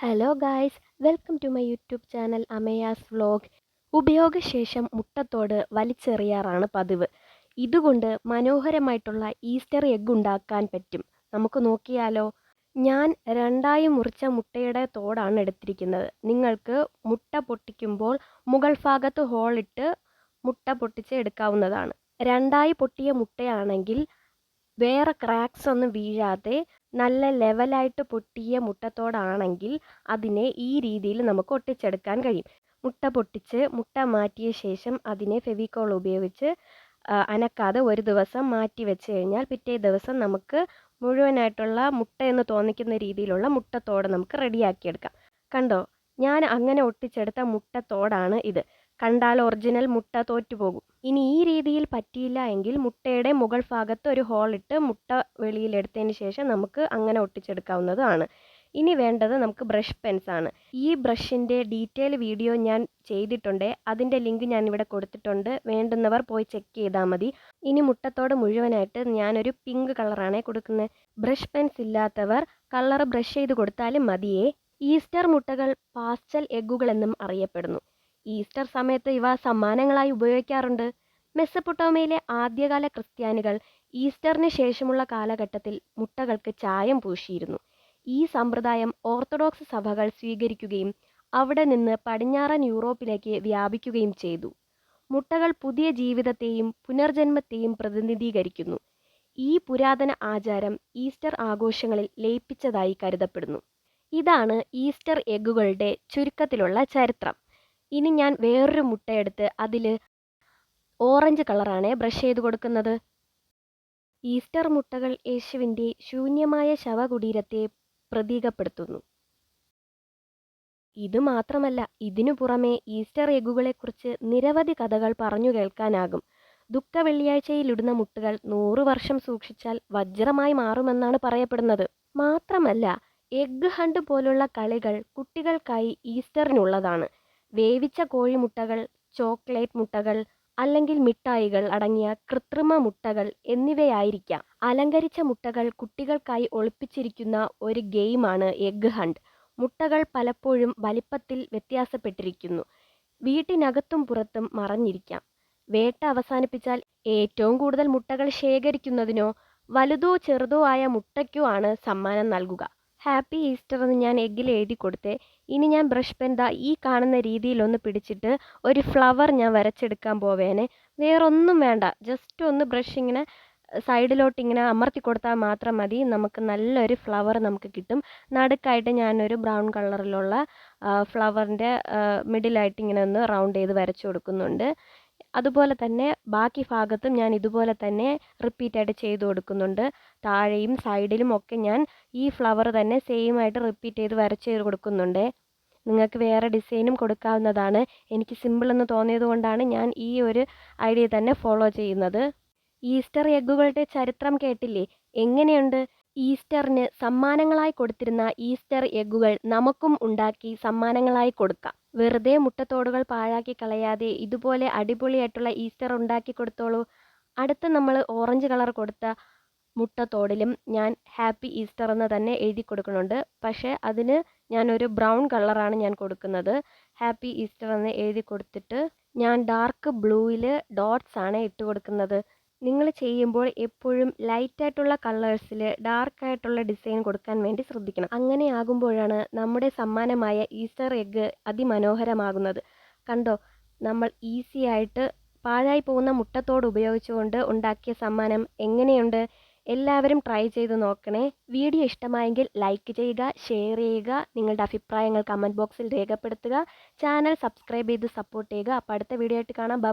Hello guys, welcome to my YouTube channel Amaya's vlog. ഉപയോഗശേഷം മുട്ടത്തോട് വലിച്ചെറിയാറാണ് പതിവ്. ഇതുകൊണ്ട് മനോഹരമായിട്ടുള്ള ഈസ്റ്റർ എഗ്ഗ് ഉണ്ടാക്കാൻ പറ്റും. നമുക്ക് നോക്കിയാലോ? ഞാൻ രണ്ടായി മുറിച്ച മുട്ടയുടെ തോടാണ് എടുത്തിരിക്കുന്നത്. നിങ്ങൾക്ക് മുട്ട പൊട്ടിക്കുമ്പോൾ മുകൾ ഭാഗത്ത് ഹോളിട്ട് മുട്ട പൊട്ടിച്ച് എടുക്കാവുന്നതാണ്. രണ്ടായി പൊട്ടിയ മുട്ടയാണെങ്കിൽ വേറെ ക്രാക്സ് ഒന്നും വീഴാതെ നല്ല ലെവലായിട്ട് പൊട്ടിയ മുട്ടത്തോടാണെങ്കിൽ അതിനെ ഈ രീതിയിൽ നമുക്ക് ഒട്ടിച്ചെടുക്കാൻ കഴിയും. മുട്ട പൊട്ടിച്ച് മുട്ട മാറ്റിയ ശേഷം അതിനെ ഫെവിക്കോൾ ഉപയോഗിച്ച് അനക്കാതെ ഒരു ദിവസം മാറ്റി വെച്ച് കഴിഞ്ഞാൽ പിറ്റേ ദിവസം നമുക്ക് മുഴുവനായിട്ടുള്ള മുട്ട എന്ന് തോന്നിക്കുന്ന രീതിയിലുള്ള മുട്ടത്തോട് നമുക്ക് റെഡിയാക്കിയെടുക്കാം. കണ്ടോ, ഞാൻ അങ്ങനെ ഒട്ടിച്ചെടുത്ത മുട്ടത്തോടാണ് ഇത്. കണ്ടാൽ ഒറിജിനൽ മുട്ട തോറ്റുപോകും. ഇനി ഈ രീതിയിൽ പറ്റിയില്ല എങ്കിൽ മുട്ടയുടെ മുകൾ ഭാഗത്ത് ഒരു ഹോളിട്ട് മുട്ട വെളിയിലെടുത്തതിന് ശേഷം നമുക്ക് അങ്ങനെ ഒട്ടിച്ചെടുക്കാവുന്നതാണ്. ഇനി വേണ്ടത് നമുക്ക് ബ്രഷ് പെൻസ് ആണ്. ഈ ബ്രഷിൻ്റെ ഡീറ്റെയിൽ വീഡിയോ ഞാൻ ചെയ്തിട്ടുണ്ട്. അതിൻ്റെ ലിങ്ക് ഞാൻ ഇവിടെ കൊടുത്തിട്ടുണ്ട്. വേണ്ടുന്നവർ പോയി ചെക്ക് ചെയ്താൽ മതി. ഇനി മുട്ടത്തോട് മുഴുവനായിട്ട് ഞാനൊരു പിങ്ക് കളറാണ് കൊടുക്കുന്നത്. ബ്രഷ് പെൻസ് ഇല്ലാത്തവർ കളർ ബ്രഷ് ചെയ്ത് കൊടുത്താലും മതിയേ. ഈസ്റ്റർ മുട്ടകൾ പാസ്റ്റൽ എഗ്ഗുകളെന്നും അറിയപ്പെടുന്നു. ഈസ്റ്റർ സമയത്ത് ഇവ സമ്മാനങ്ങളായി ഉപയോഗിക്കാറുണ്ട്. മെസ്സപ്പൊട്ടോമിയയിലെ ആദ്യകാല ക്രിസ്ത്യാനികൾ ഈസ്റ്ററിന് ശേഷമുള്ള കാലഘട്ടത്തിൽ മുട്ടകൾക്ക് ചായം പൂശിയിരുന്നു. ഈ സമ്പ്രദായം ഓർത്തഡോക്സ് സഭകൾ സ്വീകരിക്കുകയും അവിടെ നിന്ന് പടിഞ്ഞാറൻ യൂറോപ്പിലേക്ക് വ്യാപിക്കുകയും ചെയ്തു. മുട്ടകൾ പുതിയ ജീവിതത്തെയും പുനർജന്മത്തെയും പ്രതിനിധീകരിക്കുന്നു. ഈ പുരാതന ആചാരം ഈസ്റ്റർ ആഘോഷങ്ങളിൽ ലയിപ്പിച്ചതായി കരുതപ്പെടുന്നു. ഇതാണ് ഈസ്റ്റർ എഗ്ഗുകളുടെ ചുരുക്കത്തിലുള്ള ചരിത്രം. ഇനി ഞാൻ വേറൊരു മുട്ടയെടുത്ത് അതിൽ ഓറഞ്ച് കളറാണ് ബ്രഷ് ചെയ്ത് കൊടുക്കുന്നത്. ഈസ്റ്റർ മുട്ടകൾ യേശുവിൻ്റെ ശൂന്യമായ ശവകുടീരത്തെ പ്രതീകപ്പെടുത്തുന്നു. ഇത് മാത്രമല്ല, ഇതിനു പുറമെ ഈസ്റ്റർ എഗ്ഗുകളെക്കുറിച്ച് നിരവധി കഥകൾ പറഞ്ഞു കേൾക്കാനാകും. ദുഃഖ വെള്ളിയാഴ്ചയിലിടുന്ന മുട്ടകൾ 100 വർഷം സൂക്ഷിച്ചാൽ വജ്രമായി മാറുമെന്നാണ് പറയപ്പെടുന്നത്. മാത്രമല്ല, എഗ്ഗ് ഹണ്ട് പോലുള്ള കളികൾ കുട്ടികൾക്കായി ഈസ്റ്ററിനുള്ളതാണ്. വേവിച്ച കോഴിമുട്ടകൾ, ചോക്ലേറ്റ് മുട്ടകൾ അല്ലെങ്കിൽ മിഠായികൾ അടങ്ങിയ കൃത്രിമ മുട്ടകൾ എന്നിവയായിരിക്കാം. അലങ്കരിച്ച മുട്ടകൾ കുട്ടികൾക്കായി ഒളിപ്പിച്ചിരിക്കുന്ന ഒരു ഗെയിമാണ് എഗ്ഗ് ഹണ്ട്. മുട്ടകൾ പലപ്പോഴും വലിപ്പത്തിൽ വ്യത്യാസപ്പെട്ടിരിക്കുന്നു. വീട്ടിനകത്തും പുറത്തും മറഞ്ഞിരിക്കാം. വേട്ട അവസാനിപ്പിച്ചാൽ ഏറ്റവും കൂടുതൽ മുട്ടകൾ ശേഖരിക്കുന്നതിനോ വലുതോ ചെറുതോ ആയ മുട്ടയ്ക്കോ ആണ് സമ്മാനം നൽകുക. ഹാപ്പി ഈസ്റ്റർ എന്ന് ഞാൻ എഗ്ഗിൽ എഴുതി കൊടുത്തേ. ഇനി ഞാൻ ബ്രഷ് പെൻ ഈ കാണുന്ന രീതിയിലൊന്ന് പിടിച്ചിട്ട് ഒരു ഫ്ലവർ ഞാൻ വരച്ചെടുക്കാൻ പോവേനെ. വേറൊന്നും വേണ്ട, ജസ്റ്റ് ഒന്ന് ബ്രഷ് ഇങ്ങനെ സൈഡിലോട്ട് ഇങ്ങനെ അമർത്തി കൊടുത്താൽ മാത്രം മതി. നമുക്ക് നല്ലൊരു ഫ്ലവർ നമുക്ക് കിട്ടും. നടുക്കായിട്ട് ഞാനൊരു ബ്രൗൺ കളറിലുള്ള ഫ്ലവറിൻ്റെ മിഡിലായിട്ട് ഇങ്ങനെ ഒന്ന് റൗണ്ട് ചെയ്ത് വരച്ചു കൊടുക്കുന്നുണ്ട്. അതുപോലെ തന്നെ ബാക്കി ഭാഗത്തും ഞാൻ ഇതുപോലെ തന്നെ റിപ്പീറ്റായിട്ട് ചെയ്ത് കൊടുക്കുന്നുണ്ട്. താഴെയും സൈഡിലും ഒക്കെ ഞാൻ ഈ ഫ്ലവർ തന്നെ സെയിം ആയിട്ട് റിപ്പീറ്റ് ചെയ്ത് വരച്ച് കൊടുക്കുന്നുണ്ട്. നിങ്ങൾക്ക് വേറെ ഡിസൈനും കൊടുക്കാവുന്നതാണ്. എനിക്ക് സിമ്പിൾ എന്ന് തോന്നിയത് കൊണ്ടാണ് ഞാൻ ഈ ഒരു ഐഡിയ തന്നെ ഫോളോ ചെയ്യുന്നത്. ഈസ്റ്റർ എഗ്ഗുകളുടെ ചരിത്രം കേട്ടില്ലേ? എങ്ങനെയുണ്ട്? ഈസ്റ്ററിന് സമ്മാനങ്ങളായി കൊടുത്തിരുന്ന ഈസ്റ്റർ എഗ്ഗുകൾ നമുക്കും ഉണ്ടാക്കി സമ്മാനങ്ങളായി കൊടുക്കാം. വെറുതെ മുട്ടത്തോടുകൾ പാഴാക്കി കളയാതെ ഇതുപോലെ അടിപൊളിയായിട്ടുള്ള ഈസ്റ്റർ ഉണ്ടാക്കി കൊടുത്തോളൂ. അടുത്ത് നമ്മൾ ഓറഞ്ച് കളർ കൊടുത്ത മുട്ടത്തോടിലും ഞാൻ ഹാപ്പി ഈസ്റ്റർ എന്ന് തന്നെ എഴുതി കൊടുക്കുന്നുണ്ട്. പക്ഷേ അതിന് ഞാനൊരു ബ്രൗൺ കളറാണ് ഞാൻ കൊടുക്കുന്നത്. ഹാപ്പി ഈസ്റ്റർ എന്ന് എഴുതി കൊടുത്തിട്ട് ഞാൻ ഡാർക്ക് ബ്ലൂവിൽ ഡോട്ട്സ് ആണ് ഇട്ട് കൊടുക്കുന്നത്. നിങ്ങൾ ചെയ്യുമ്പോൾ എപ്പോഴും ലൈറ്റായിട്ടുള്ള കളേഴ്സിൽ ഡാർക്കായിട്ടുള്ള ഡിസൈൻ കൊടുക്കാൻ വേണ്ടി ശ്രദ്ധിക്കണം. അങ്ങനെ ആകുമ്പോഴാണ് നമ്മുടെ സമ്മാനമായ ഈസ്റ്റർ എഗ്ഗ് അതിമനോഹരമാകുന്നത്. കണ്ടോ, നമ്മൾ ഈസി ആയിട്ട് പാഴായി പോകുന്ന മുട്ടത്തോട് ഉപയോഗിച്ചുകൊണ്ട് ഉണ്ടാക്കിയ സമ്മാനം എങ്ങനെയുണ്ട്? എല്ലാവരും ട്രൈ ചെയ്ത് നോക്കണേ. വീഡിയോ ഇഷ്ടമായെങ്കിൽ ലൈക്ക് ചെയ്യുക, ഷെയർ ചെയ്യുക, നിങ്ങളുടെ അഭിപ്രായങ്ങൾ കമൻറ്റ് ബോക്സിൽ രേഖപ്പെടുത്തുക. ചാനൽ സബ്സ്ക്രൈബ് ചെയ്ത് സപ്പോർട്ട് ചെയ്യുക. അപ്പോൾ അടുത്ത വീഡിയോ ആയിട്ട് കാണാം. ബൈ.